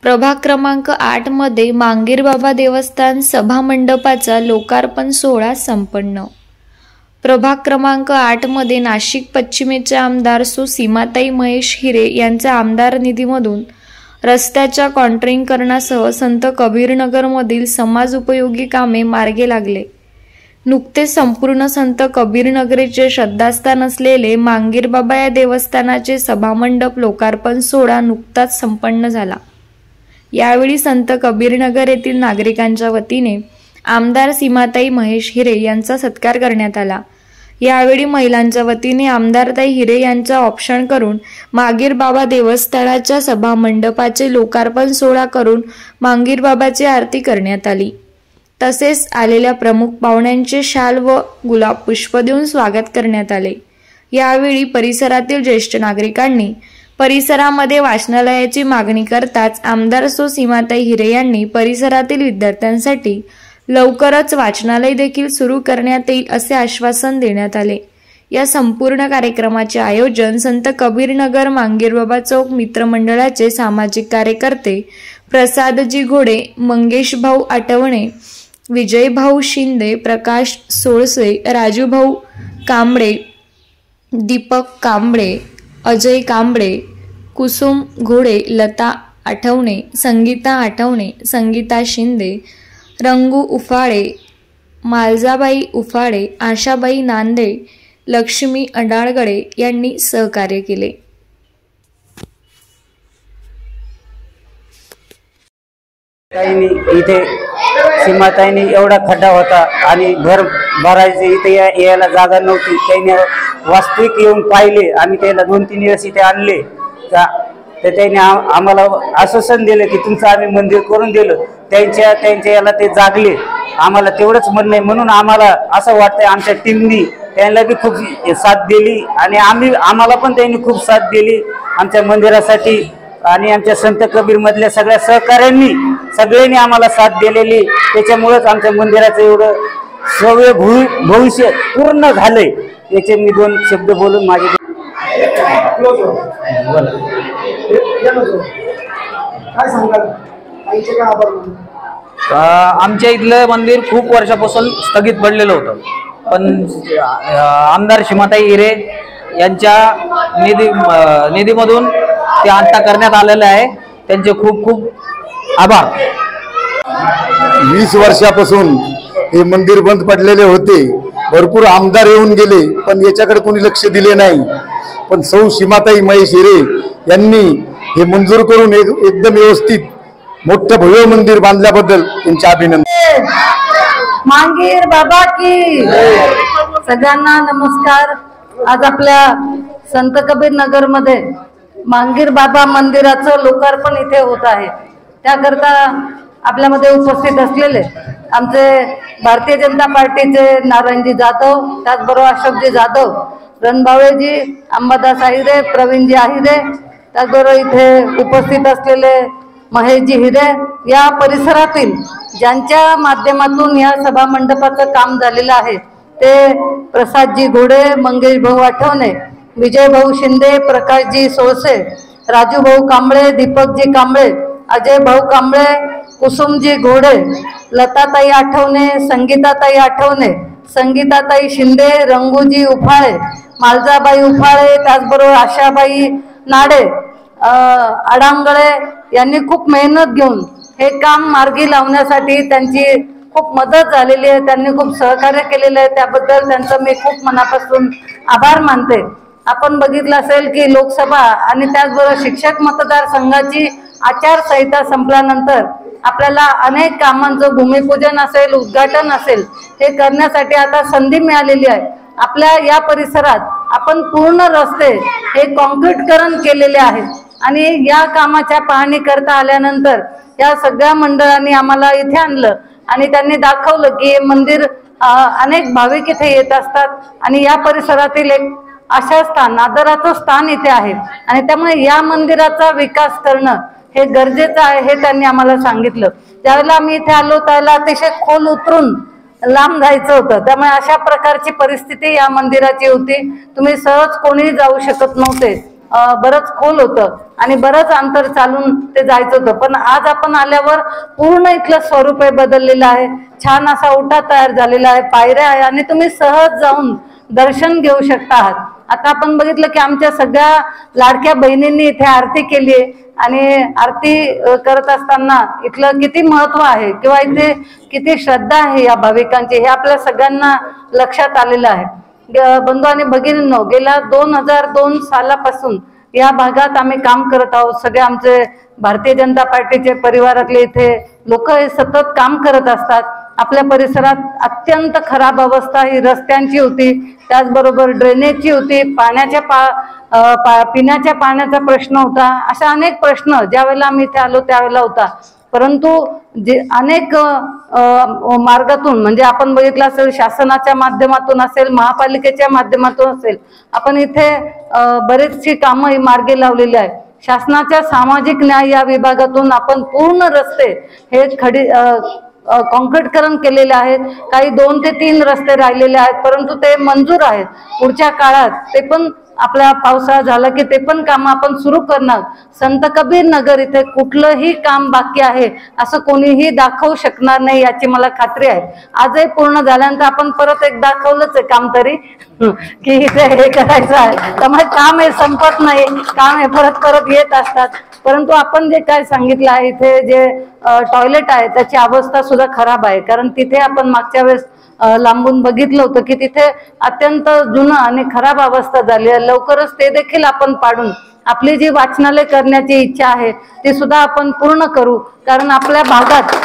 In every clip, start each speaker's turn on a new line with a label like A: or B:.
A: प्रभाग क्रमांक 8 मध्ये मांगीरबाबा देवस्थान सभामंडपाचा लोकार्पण सोहळा संपन्न। प्रभाग क्रमांक 8 मध्ये नाशिक पश्चिमेचे आमदार सौ सीमाताई महेश हिरे यांच्या आमदार निधीमधून रस्त्याच्या कॉन्ट्रॅक्टीकरणासह संत कबीरनगरमधील समाज उपयोगी कामे मार्गी लागले। नुकतेच संपूर्ण संत कबीरनगरीचे श्रद्धास्थान असलेले मांगीरबाबा या देवस्थानाचे सभामंडप लोकार्पण सोहळा नुकताच संपन्न झाला। यावेळी संत कबीरनगर येथील नागरिकांच्या वतीने आमदार सीमाताई महेश हिरे यांचा सत्कार करण्यात आला। यावेळी महिलांच्या वतीने आमदारताई हिरे यांचा औक्षण करून मांगीरबाबा देवस्थानाच्या सभामंडपाचे लोकार्पण सोहळा करून मांगीरबाबाची आरती करण्यात आली। तसेच आलेल्या प्रमुख पाहुण्यांचे शाल व गुलाब पुष्प देऊन स्वागत करण्यात आले। यावेळी परिसरातील ज्येष्ठ नागरिकांनी परिसरामध्ये वाचनालयाची मागणी करताच आमदार सौ सीमाताई हिरे यांनी परिसरातील विद्यार्थ्यांसाठी लवकरच वाचनालय देखील सुरू करण्यात येईल असे आश्वासन देण्यात आले। या संपूर्ण कार्यक्रमाचे आयोजन संत कबीरनगर मांगीरबाबा चौक मित्रमंडळाचे सामाजिक कार्यकर्ते प्रसादजी घोडे, मंगेशभाऊ आठवणे, विजयभाऊ शिंदे, प्रकाश सोळसे, राजूभाऊ कांबळे, दीपक कांबळे, अजय कांबळे, कुसुम घोडे, लता आठवणे, संगीता आठवणे, संगीता शिंदे, रंगू उफाळे, मालजाबाई उफाळे, आशाबाई नांदे, लक्ष्मी अडाळगडे यांनी सहकार्य केले।
B: इथे सीमाताईंनी एवढा खड्डा होता आणि घर भरायचे इथे यायला जागा नव्हती। त्यांनी वास्तविक येऊन पाहिले, आम्ही त्याला 2-3 दिवस इथे आणले तर त्यांनी आम्हाला आश्वासन दिलं की तुमचं आम्ही मंदिर करून दिलं। त्यांच्या याला ते जागले, आम्हाला तेवढंच म्हणणं आहे। म्हणून आम्हाला असं वाटतंय आमच्या टीमनी त्यांना बी खूप साथ दिली आणि आम्हाला पण त्यांनी खूप साथ दिली आमच्या मंदिरासाठी आणि आमच्या संत कबीर मधल्या सगळ्या सहकाऱ्यांनी सगळ्यांनी आम्हाला साथ दिलेली। त्याच्यामुळेच आमच्या मंदिराचं एवढं सव्य भविष्य पूर्ण झालंय। याचे मी 2 शब्द बोलून माझे
C: आमच्या इथलं मंदिर खूप वर्षापासून स्थगित पडलेलं होतं, पण आमदार सीमाताई हिरे यांच्या निधीमधून ते आता करण्यात आलेलं आहे। त्यांचे खूप खूप आभार।
D: 20 वर्षापासून हे मंदिर बंद पडलेले होते, भरपूर आमदार येऊन गेले पण याच्याकडे कोणी लक्ष दिले नाही। पण सौ सीमाताई महेश हिरे यांनी हे मंजूर करून एकदम व्यवस्थित मोठं भव्य मंदिर बांधल्याबद्दल त्यांचे अभिनंदन।
E: मांगीर बाबा की सगळ्यांना नमस्कार। आज आपल्या संत कबीर नगर मध्ये मांगीर बाबा मंदिराचं लोकार्पण इथे होत आहे। त्याकरता आपल्यामध्ये उपस्थित असलेले आमचे भारतीय जनता पार्टीचे नारायणजी जाधव, त्याचबरोबर अशोकजी जाधव, रणभावेजी, अंबादास आहिरे, प्रवीणजी आहिरे, त्याचबरोबर इथे उपस्थित असलेले महेशजी हिरे, या परिसरातील ज्यांच्या माध्यमातून या सभा मंडपाचं काम झालेलं आहे ते प्रसादजी घोडे, मंगेशभाऊ आठवणे, विजयभाऊ शिंदे, प्रकाशजी सोळसे, राजूभाऊ कांबळे, दीपकजी कांबळे, अजय भाऊ कांबळे, कुसुमजी घोडे, लताताई आठवणे, संगीताताई आठवणे, संगीताताई शिंदे, रंगूजी उफाळे, मालजाबाई उफाळे, त्याचबरोबर आशाबाई नाडे, अडांगळे यांनी खूप मेहनत घेऊन हे काम मार्गी लावण्यासाठी त्यांची खूप मदत झालेली आहे। त्यांनी खूप सहकार्य केलेलं आहे, त्याबद्दल त्यांचं मी खूप मनापासून आभार मानते। आपण बघितलं असेल की लोकसभा आणि त्याचबरोबर शिक्षक मतदारसंघाची आचारसंहिता संपल्यानंतर आपल्याला अनेक कामांचं भूमिपूजन असेल, उद्घाटन असेल, हे करण्यासाठी आता संधी मिळालेली आहे। आपल्या या परिसरात आपण पूर्ण रस्ते हे कॉन्क्रीटीकरण केलेले आहे आणि या कामाच्या पाहणी करता आल्यानंतर या सगळ्या मंडळांनी आम्हाला इथे आणलं आणि त्यांनी दाखवलं की हे मंदिर अनेक भाविक इथे येत असतात आणि या परिसरातील एक आशा स्थान, आदराचं स्थान इथे आहे आणि त्यामुळे या मंदिराचा विकास करणं हे गरजेचं आहे हे त्यांनी आम्हाला सांगितलं। ज्यावेळेला आम्ही इथे आलो त्यावेळेला अतिशय खोल उतरून लांब जायचं होतं, त्यामुळे अशा प्रकारची परिस्थिती या मंदिराची होती। तुम्ही सहज कोणी जाऊ शकत नव्हते बरंच खोल होतं आणि बरंच अंतर चालून ते जायचं होतं. पण आज आपण आल्यावर पूर्ण इथलं स्वरूप बदललेलं आहे. छान असा ओटा तयार झालेला आहे, पायऱ्या आहे आणि तुम्ही सहज जाऊन दर्शन घेऊ शकता आहात. आता आपण बघितलं की आमच्या सगळ्या लाडक्या बहिणींनी इथे आरती केली आहे आणि आरती करत असताना इथलं किती महत्व आहे किंवा इथे किती श्रद्धा आहे या भाविकांची हे आपल्या सगळ्यांना लक्षात आलेलं आहे. बंधू आणि भगिनींनो, गेल्या 2002 सालापासून या भागात आम्ही काम करत आहोत. सगळे आमचे भारतीय जनता पार्टीचे परिवारातले इथे लोक हे सतत काम करत असतात. आपल्या परिसरात अत्यंत खराब अवस्था ही रस्त्यांची होती, त्याचबरोबर ड्रेनेजची होती, पिण्याच्या पाण्याचा प्रश्न होता. अशा अनेक प्रश्न ज्या वेळेला आम्ही इथे आलो त्यावेळेला होता. परंतु जे अनेक मार्गातून म्हणजे आपण बघितलं असेल, शासनाच्या माध्यमातून असेल, महापालिकेच्या माध्यमातून असेल, आपण इथे बरेचशी कामं मार्गी लावलेली आहेत. शासनाच्या सामाजिक न्याय या विभागातून आपण पूर्ण रस्ते हे कॉन्क्रीटकरण केलेले आहेत. काही 2 ते 3 रस्ते राहिलेले आहेत, परंतु ते मंजूर आहेत. पुढच्या काळात ते पण आपला पावसाळा झाला की ते पण काम आपण सुरू करणार. संत कबीर नगर इथे कुठलंही काम बाकी आहे असं कोणीही दाखवू शकणार नाही याची मला खात्री आहे. आजही पूर्ण झाल्यानंतर आपण परत एक दाखवलंच आहे काम तरी की इथे हे करायचं आहे. त्यामुळे काम हे संपत नाही, काम हे परत परत येत असतात. परंतु आपण जे काय सांगितलं आहे, इथे जे टॉयलेट आहे त्याची अवस्था सुद्धा खराब आहे. कारण तिथे आपण मागच्या वेळेस लांबून बघितलं होतं की तिथे अत्यंत जुनं आणि खराब अवस्था झाली आहे. लवकरच ते देखील आपण पाडून आपली जी वाचनालय करण्याची इच्छा आहे ती सुद्धा आपण पूर्ण करू. कारण आपल्या भागात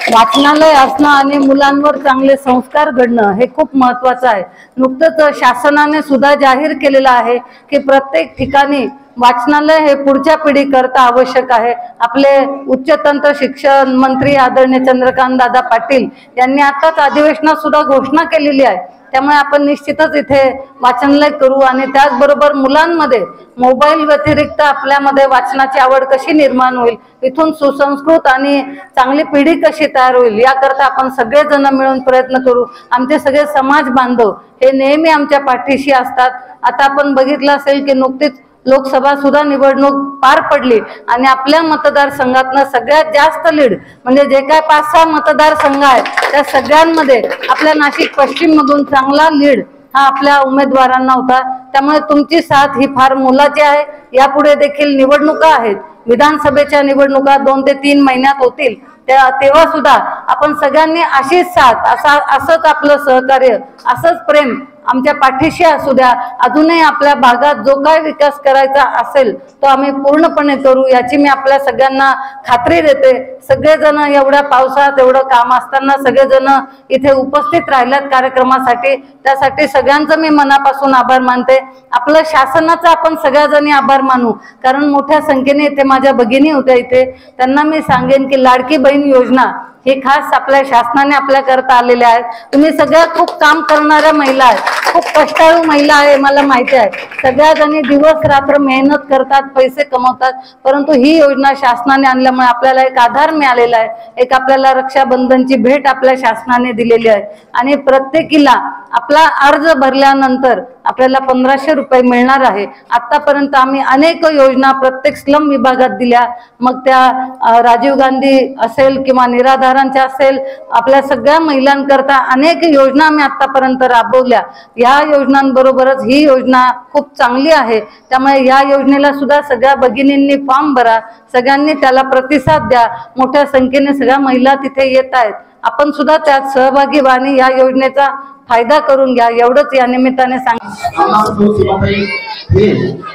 E: वाचनालय असणं आणि मुलांवर चांगले संस्कार घडणं हे खूप महत्वाचं आहे. नुकतंच शासनाने सुद्धा जाहीर केलेलं आहे की प्रत्येक ठिकाणी वाचनालय हे पुढच्या पिढी करता आवश्यक आहे. आपले उच्च तंत्र शिक्षण मंत्री आदरणीय चंद्रकांत दादा पाटील यांनी आताच अधिवेशनात सुद्धा घोषणा केलेली आहे. त्यामुळे आपण निश्चितच इथे वाचनालय करू आणि त्याचबरोबर मुलांमध्ये मोबाईल व्यतिरिक्त आपल्यामध्ये वाचनाची आवड कशी निर्माण होईल, इथून सुसंस्कृत आणि चांगली पिढी कशी तयार होईल याकरता आपण सगळेजण मिळून प्रयत्न करू. आमचे सगळे समाज बांधव हे नेहमी आमच्या पाठीशी असतात. आता आपण बघितलं असेल की नुकतीच लोकसभा सुद्धा निवडणूक पार पडली आणि आपल्या मतदारसंघातनं सगळ्यात जास्त लीड म्हणजे जे काय 5-6 मतदारसंघ आहेत त्या सगळ्यांमध्ये आपल्या नाशिक पश्चिम मधून चांगला लीड हा आपल्या उमेदवारांना होता. त्यामुळे तुमची साथ ही फार मोलाची आहे. यापुढे देखील निवडणुका आहेत, विधानसभेच्या निवडणुका 2 ते 3 महिन्यात होतील. तेव्हा सुद्धा आपण सगळ्यांनी अशीच साथ असंच आपलं सहकार्य असंच प्रेम आमच्या पाठीशी असू द्या. अजूनही आपल्या भागात जो काय विकास करायचा असेल तो आम्ही पूर्णपणे करू याची मी आपल्या सगळ्यांना खात्री देते. सगळेजण एवढ्या पावसात एवढं काम असताना सगळेजण इथे उपस्थित राहिल्यात कार्यक्रमासाठी, त्यासाठी सगळ्यांचं मी मनापासून आभार मानते. आपलं शासनाचा आपण सगळ्याजणी आभार मानू, कारण मोठ्या संख्येने इथे माझ्या भगिनी होत्या. इथे त्यांना मी सांगेन की लाडकी बहीण योजना हे खास आपल्या शासनाने आपल्याकरता आलेले आहेत. तुम्ही सगळ्या खूप काम करणाऱ्या महिला आहेत, खूप कष्टाळू महिला आहे, मला माहिती आहे. सगळ्या जणी दिवस रात्र मेहनत करतात, पैसे कमवतात, परंतु ही योजना शासनाने आणल्यामुळे आपल्याला एक आधार मिळालेला आहे. एक आपल्याला रक्षाबंधनची भेट आपल्या शासनाने दिलेली आहे आणि प्रत्येकीला आपला अर्ज भरल्यानंतर आपल्याला 1500 रुपये मिळणार आहे. आतापर्यंत आम्ही अनेक योजना प्रत्येक स्लम विभागात दिल्या, मग त्या राजीव गांधी असेल किंवा निराधारांच्या असेल, आपल्या सगळ्या महिलांकरता अनेक योजना आम्ही आतापर्यंत राबवल्या. या योजनांबरोबरच ही योजना खूप चांगली आहे. त्यामुळे या योजनेला सुद्धा सगळ्या भगिनींनी फॉर्म भरा, सगळ्यांनी त्याला प्रतिसाद द्या. मोठ्या संख्येने सगळ्या महिला तिथे येत आहेत, आपण सुद्धा त्यात सहभागी व्हा आणि या योजनेचा फायदा करून घ्या. एवढंच या निमित्ताने सांगितलं.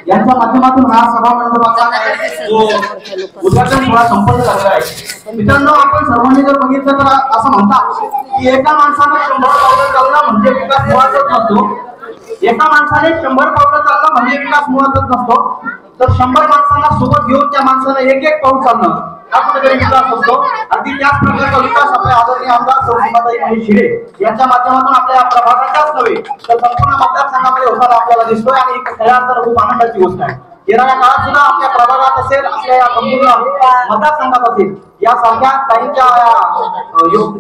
F: यांच्या माध्यमातून हा सभा मंडपाचा जो उद्घाटन सोहळा संपन्न झालेला आहे. मित्रांनो, आपण सर्वांनी जर बघितलं तर असं म्हणतात की एका माणसाने 100 पावलं चालणं म्हणजे विकास मुळातच नसतो. एका माणसाने 100 पावलं चालणं म्हणजे विकास मुळातच नसतो, तर 100 माणसांना सोबत घेऊन त्या माणसाने एक पाऊल चालणं हा कुठेतरी विकास असतो. अगदी त्याच प्रकारचा विकास आपल्या आदरणीय आमदार सीमाताई महेश हिरे यांच्या माध्यमातून आपल्या या प्रभागाच्याच नव्हे तर संपूर्ण मतदारसंघामध्ये होताना आपल्याला दिसतोय आणि खऱ्या अर्थानं खूप आनंदाची गोष्ट आहे. येणाऱ्या काळात सुद्धा आपल्या प्रभागात असेल, आपल्या या संपूर्ण मतदारसंघात असेल, यासारख्या ताईंच्या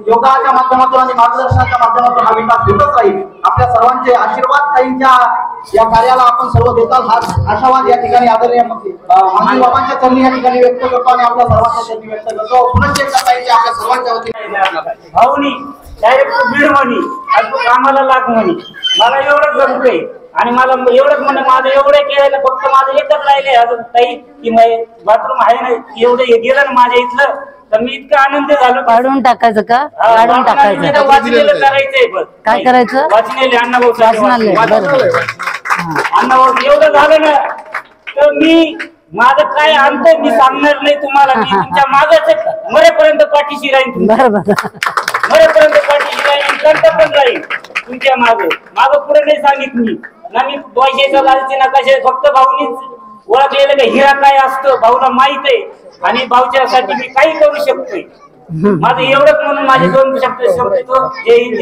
F: योगाच्या माध्यमातून आणि मार्गदर्शनाच्या माध्यमातून हा विकास होतच राहील. आपल्या सर्वांचे आशीर्वाद ताईंच्या या कार्याला आपण सर्व देताल हा आशावाद या ठिकाणी आदरणीय मांगीर बाबांच्या चरणी या ठिकाणी व्यक्त करतो आणि आपल्या सर्वांच्या चरणी व्यक्त करतो. पुनश्च एकदा पाहिजे आपल्या सर्वांच्या वतीने
B: भाऊनी डायरेक्ट बीड म्हणी कामाला लाग म्हणी मला एवढंच जमतंय आणि मला एवढंच म्हणे माझं एवढं केलं फक्त माझं एकच राहिले अजून ताई की बाथरूम आहे ना एवढं हे गेलं ना माझ्या इथलं तर मी इतका आनंद झालो.
E: काढून टाकायचं का? काढून टाकायचं.
B: वाचलेलं करायचंय बस.
E: काय करायचं?
B: वाचनेले अण्णाभाऊ
E: वाचनालय. बरोबर.
B: अण्णाभाऊ एवढं झालं ना तर मी माझं काय आणतंय मी सांगणार नाही तुम्हाला. मी तुमच्या मागच मरेपर्यंत पाठीशी राहीन.
E: बरोबर.
B: मरेपर्यंत पाठीशी राहीन कंट पण राहीन तुमच्या माग पुढे नाही सांगित मी ना. मी पैशाचा लालची ना कशा फक्त भाऊनीच ओळखलेलं का हिरा काय असतो भाऊला माहित आहे आणि भाऊच्यासाठी मी काही करू शकतोय. माझं एवढंच म्हणून माझे दोन शब्द जय हिंद.